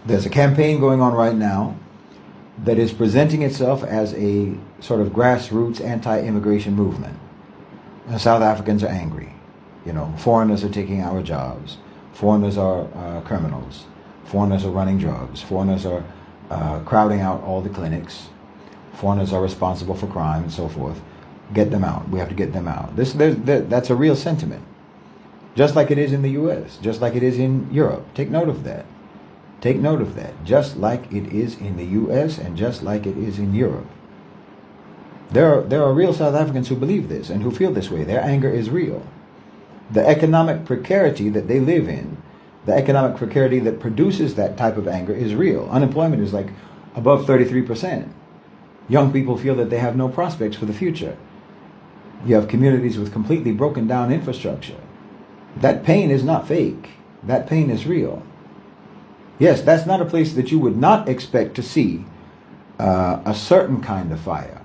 There's a campaign going on right now that is presenting itself as a sort of grassroots anti-immigration movement. And South Africans are angry. You know, foreigners are taking our jobs. Foreigners are criminals. Foreigners are running drugs. Foreigners are crowding out all the clinics. Foreigners are responsible for crime and so forth. Get them out. We have to get them out. That's a real sentiment. Just like it is in the U.S., just like it is in Europe. Take note of that. Take note of that. Just like it is in the U.S. and just like it is in Europe. There are real South Africans who believe this and who feel this way. Their anger is real. The economic precarity that they live in, the economic precarity that produces that type of anger is real. Unemployment is like above 33%. Young people feel that they have no prospects for the future. You have communities with completely broken down infrastructure. That pain is not fake. That pain is real. Yes, that's not a place that you would not expect to see a certain kind of fire.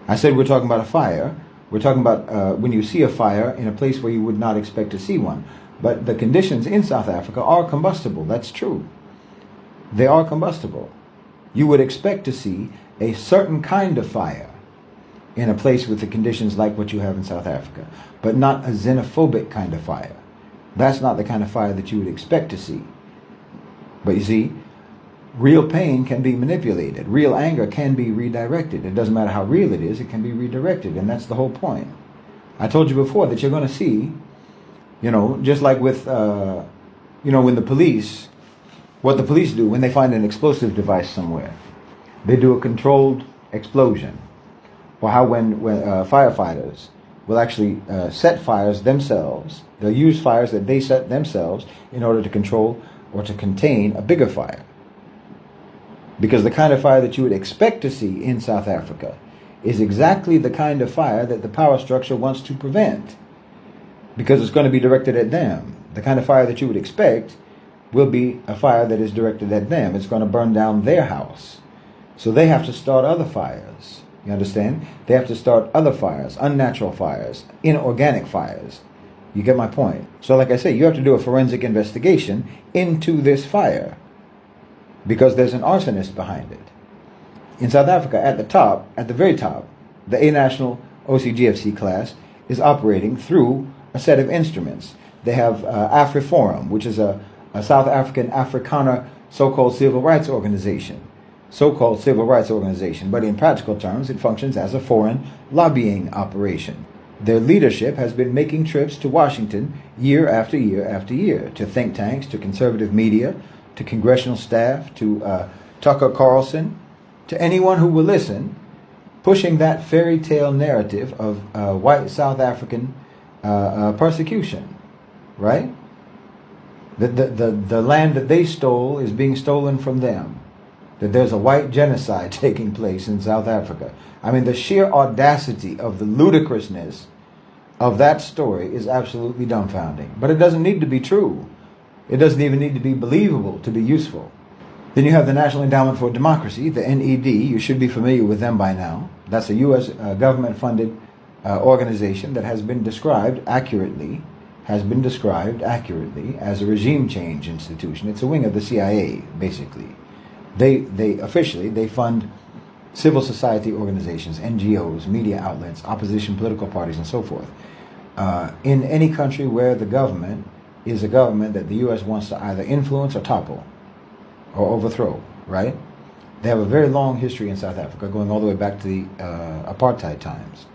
I said we're talking about a fire. We're talking about when you see a fire in a place where you would not expect to see one. But the conditions in South Africa are combustible. That's true. They are combustible. You would expect to see a certain kind of fire in a place with the conditions like what you have in South Africa, but not a xenophobic kind of fire. That's not the kind of fire that you would expect to see. But you see, real pain can be manipulated. Real anger can be redirected. It doesn't matter how real it is, it can be redirected. And that's the whole point. I told you before that you're going to see, you know, just like with, you know, when the police, what the police do when they find an explosive device somewhere. They do a controlled explosion. Or how when firefighters will actually set fires themselves. They'll use fires that they set themselves in order to control or to contain a bigger fire. Because the kind of fire that you would expect to see in South Africa is exactly the kind of fire that the power structure wants to prevent. Because it's going to be directed at them. The kind of fire that you would expect will be a fire that is directed at them. It's going to burn down their house. So they have to start other fires. You understand? They have to start other fires, unnatural fires, inorganic fires. You get my point? So like I say, you have to do a forensic investigation into this fire because there's an arsonist behind it. In South Africa, at the top, at the very top, the A National OCGFC class is operating through a set of instruments. They have AfriForum, which is a South African Afrikaner so-called civil rights organization. So-called civil rights organization, but in practical terms, it functions as a foreign lobbying operation. Their leadership has been making trips to Washington year after year after year, to think tanks, to conservative media, to congressional staff, to Tucker Carlson, to anyone who will listen, pushing that fairy tale narrative of white South African persecution, right? The land that they stole is being stolen from them. That there's a white genocide taking place in South Africa. I mean, the sheer audacity of the ludicrousness of that story is absolutely dumbfounding. But it doesn't need to be true. It doesn't even need to be believable to be useful. Then you have the National Endowment for Democracy, the NED. You should be familiar with them by now. That's a U.S. government-funded organization that has been described accurately as a regime change institution. It's a wing of the CIA, basically. They officially fund civil society organizations, NGOs, media outlets, opposition political parties, and so forth. In any country where the government is a government that the U.S. wants to either influence or topple or overthrow, right? They have a very long history in South Africa, going all the way back to the apartheid times.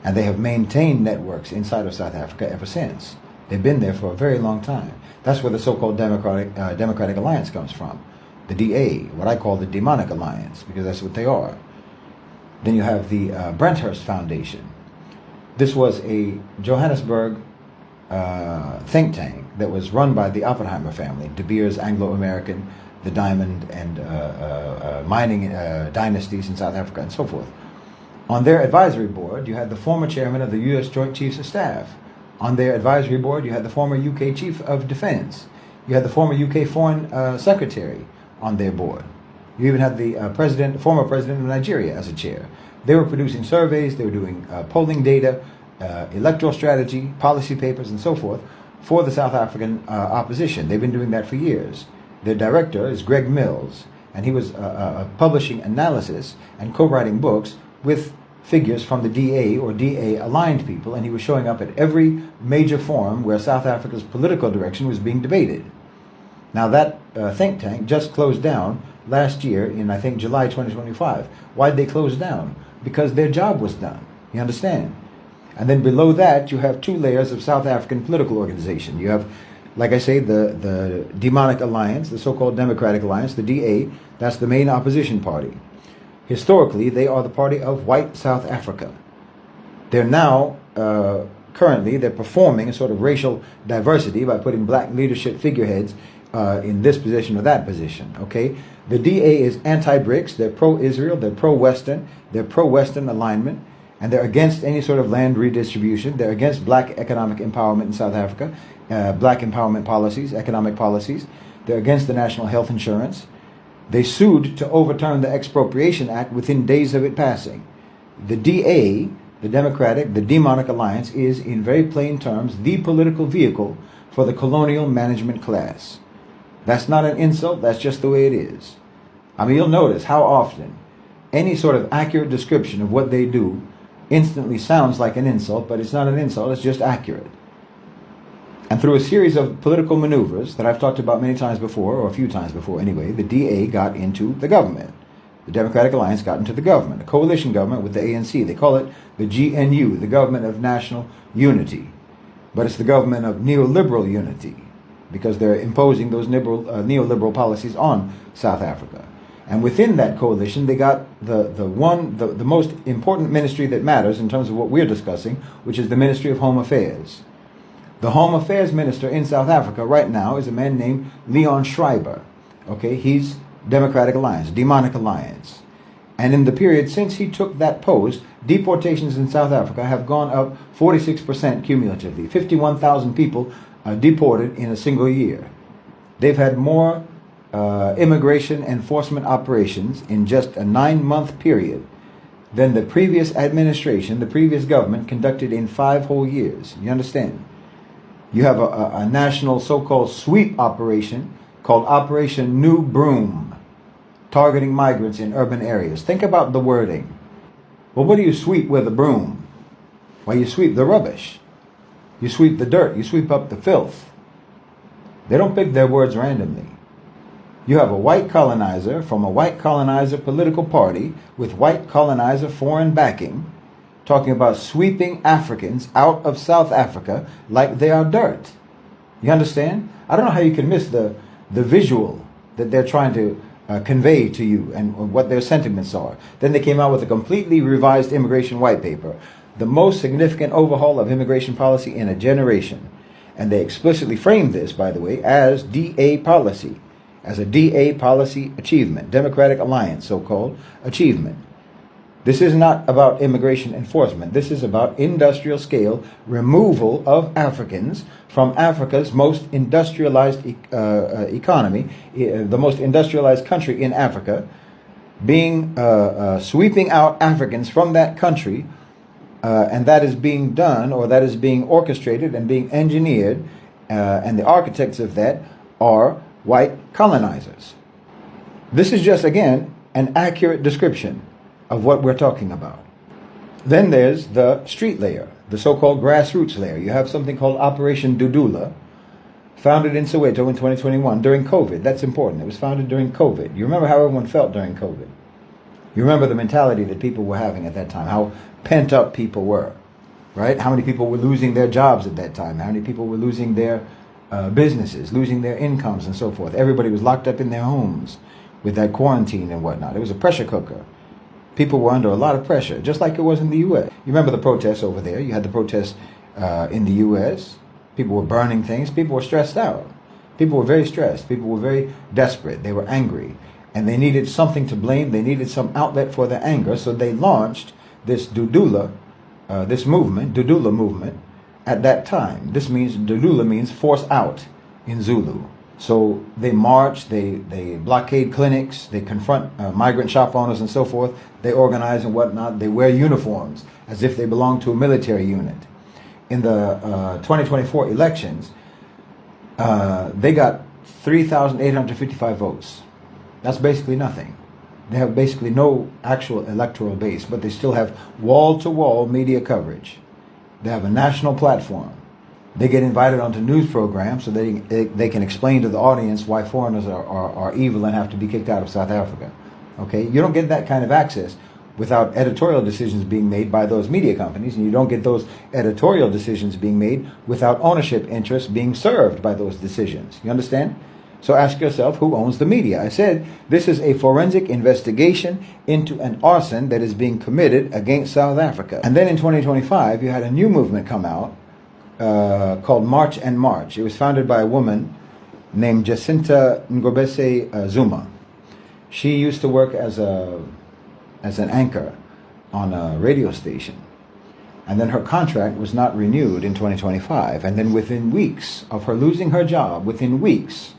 And they have maintained networks inside of South Africa ever since. They've been there for a very long time. That's where the so-called Democratic Alliance comes from. The DA, what I call the demonic alliance, because that's what they are. Then you have the Brenthurst Foundation. This was a Johannesburg think tank that was run by the Oppenheimer family, De Beers, Anglo-American, the diamond and mining dynasties in South Africa, and so forth. On their advisory board, you had the former chairman of the U.S. Joint Chiefs of Staff. On their advisory board, you had the former UK Chief of Defense. You had the former UK Foreign Secretary on their board. You even had the former president of Nigeria as a chair. They were producing surveys, they were doing polling data, electoral strategy, policy papers, and so forth for the South African opposition. They've been doing that for years. Their director is Greg Mills, and he was publishing analysis and co-writing books with figures from the DA or DA-aligned people, and he was showing up at every major forum where South Africa's political direction was being debated. Now that think tank just closed down last year in, I think, July 2025. Why did they close down? Because their job was done. You understand? And then below that, you have two layers of South African political organization. You have, like I say, the Demonic Alliance, the so-called Democratic Alliance, the DA. That's the main opposition party. Historically, they are the party of white South Africa. They're now, currently, they're performing a sort of racial diversity by putting black leadership figureheads in this position or that position, okay? The DA is anti-BRICS, they're pro-Israel, they're pro-Western, they're pro-Western alignment, and they're against any sort of land redistribution. They're against black economic empowerment in South Africa, black empowerment policies, economic policies. They're against the national health insurance. They sued to overturn the Expropriation Act within days of it passing. The DA, the Democratic, the Demonic Alliance, is, in very plain terms, the political vehicle for the colonial management class. That's not an insult, that's just the way it is. I mean, you'll notice how often any sort of accurate description of what they do instantly sounds like an insult, but it's not an insult, it's just accurate. And through a series of political maneuvers that I've talked about many times before, or a few times before anyway, the DA got into the government. The Democratic Alliance got into the government, a coalition government with the ANC. They call it the GNU, the Government of National Unity. But it's the government of neoliberal unity, because they're imposing those neoliberal policies on South Africa. And within that coalition, they got the most important ministry that matters in terms of what we're discussing, which is the Ministry of Home Affairs. The Home Affairs Minister in South Africa right now is a man named Leon Schreiber. Okay, he's Democratic Alliance, Demonic Alliance. And in the period since he took that post, deportations in South Africa have gone up 46% cumulatively. 51,000 people deported in a single year. They've had more immigration enforcement operations in just a 9-month period than the previous administration, the previous government, conducted in 5 whole years. You understand? You have a national so-called sweep operation called Operation New Broom, targeting migrants in urban areas. Think about the wording. Well, what do you sweep with a broom? Well, you sweep the rubbish. You sweep the dirt. You sweep up the filth. They don't pick their words randomly. You have a white colonizer from a white colonizer political party with white colonizer foreign backing talking about sweeping Africans out of South Africa like they are dirt. You understand? I don't know how you can miss the visual that they're trying to convey to you and what their sentiments are. Then they came out with a completely revised immigration white paper, the most significant overhaul of immigration policy in a generation. And they explicitly framed this, by the way, as DA policy, as a DA policy achievement, Democratic Alliance so-called achievement. This is not about immigration enforcement. This is about industrial scale removal of Africans from Africa's most industrialized economy, the most industrialized country in Africa, being sweeping out Africans from that country, and that is being done, or that is being orchestrated and being engineered, and the architects of that are white colonizers. This is just, again, an accurate description of what we're talking about. Then there's the street layer, the so-called grassroots layer. You have something called Operation Dudula, founded in Soweto in 2021 during COVID. That's important. It was founded during COVID. You remember how everyone felt during COVID. You remember the mentality that people were having at that time, how pent up people were, right? How many people were losing their jobs at that time? How many people were losing their businesses, losing their incomes and so forth? Everybody was locked up in their homes with that quarantine and whatnot. It was a pressure cooker. People were under a lot of pressure, just like it was in the U.S. You remember the protests over there. You had the protests in the U.S. People were burning things. People were stressed out. People were very stressed. People were very desperate. They were angry. And they needed something to blame. They needed some outlet for their anger. So they launched this Dudula, this movement, Dudula movement, at that time. Dudula means force out in Zulu. So they march, they blockade clinics, they confront migrant shop owners and so forth. They organize and whatnot. They wear uniforms as if they belong to a military unit. In the 2024 elections, they got 3,855 votes. That's basically nothing. They have basically no actual electoral base, but they still have wall-to-wall media coverage. They have a national platform. They get invited onto news programs so they can explain to the audience why foreigners are evil and have to be kicked out of South Africa. Okay? You don't get that kind of access without editorial decisions being made by those media companies, and you don't get those editorial decisions being made without ownership interests being served by those decisions. You understand? So ask yourself, who owns the media? I said this is a forensic investigation into an arson that is being committed against South Africa. And then in 2025, you had a new movement come out called March and March. It was founded by a woman named Jacinta Ngobese Zuma. She used to work as an anchor on a radio station. And then her contract was not renewed in 2025. And then within weeks of her losing her job, within weeks,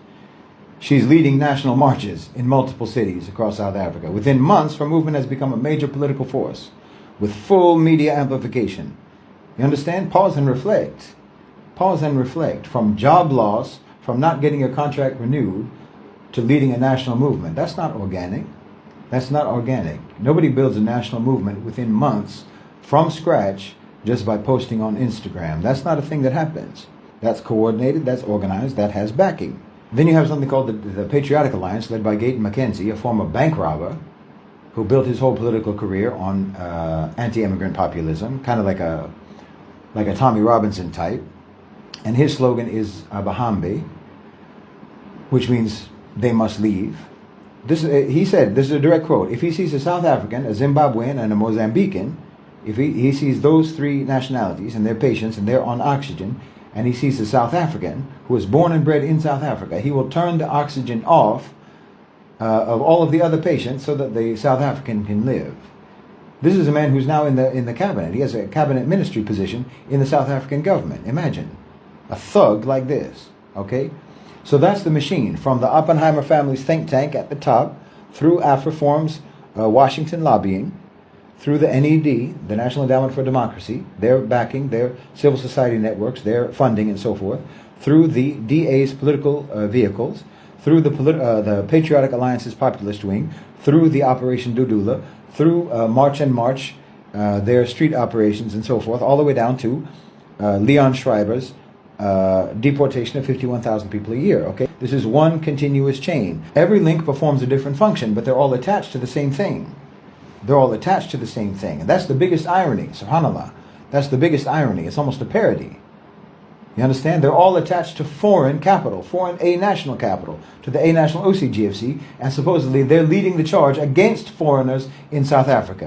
she's leading national marches in multiple cities across South Africa. Within months, her movement has become a major political force with full media amplification. You understand? Pause and reflect. Pause and reflect. From job loss, from not getting your contract renewed, to leading a national movement. That's not organic. That's not organic. Nobody builds a national movement within months from scratch just by posting on Instagram. That's not a thing that happens. That's coordinated, that's organized, that has backing. Then you have something called the Patriotic Alliance, led by Gayton McKenzie, a former bank robber who built his whole political career on anti-immigrant populism, kind of like a Tommy Robinson type. And his slogan is Abahambe, which means they must leave. He said, this is a direct quote, if he sees a South African, a Zimbabwean, and a Mozambican, if he sees those three nationalities and their patients and they're on oxygen, and he sees a South African who is born and bred in South Africa, he will turn the oxygen off of all of the other patients so that the South African can live. This is a man who's now in the cabinet. He has a cabinet ministry position in the South African government. Imagine a thug like this, okay? So that's the machine, from the Oppenheimer family's think tank at the top, through AfriForum's Washington lobbying, through the NED, the National Endowment for Democracy, their backing, their civil society networks, their funding and so forth, through the DA's political vehicles, through the Patriotic Alliance's populist wing, through the Operation Dudula, through March and March, their street operations and so forth, all the way down to Leon Schreiber's deportation of 51,000 people a year, okay? This is one continuous chain. Every link performs a different function, but they're all attached to the same thing. They're all attached to the same thing. And that's the biggest irony, subhanAllah. That's the biggest irony. It's almost a parody. You understand? They're all attached to foreign capital, foreign A national capital, to the A national OCGFC, and supposedly they're leading the charge against foreigners in South Africa.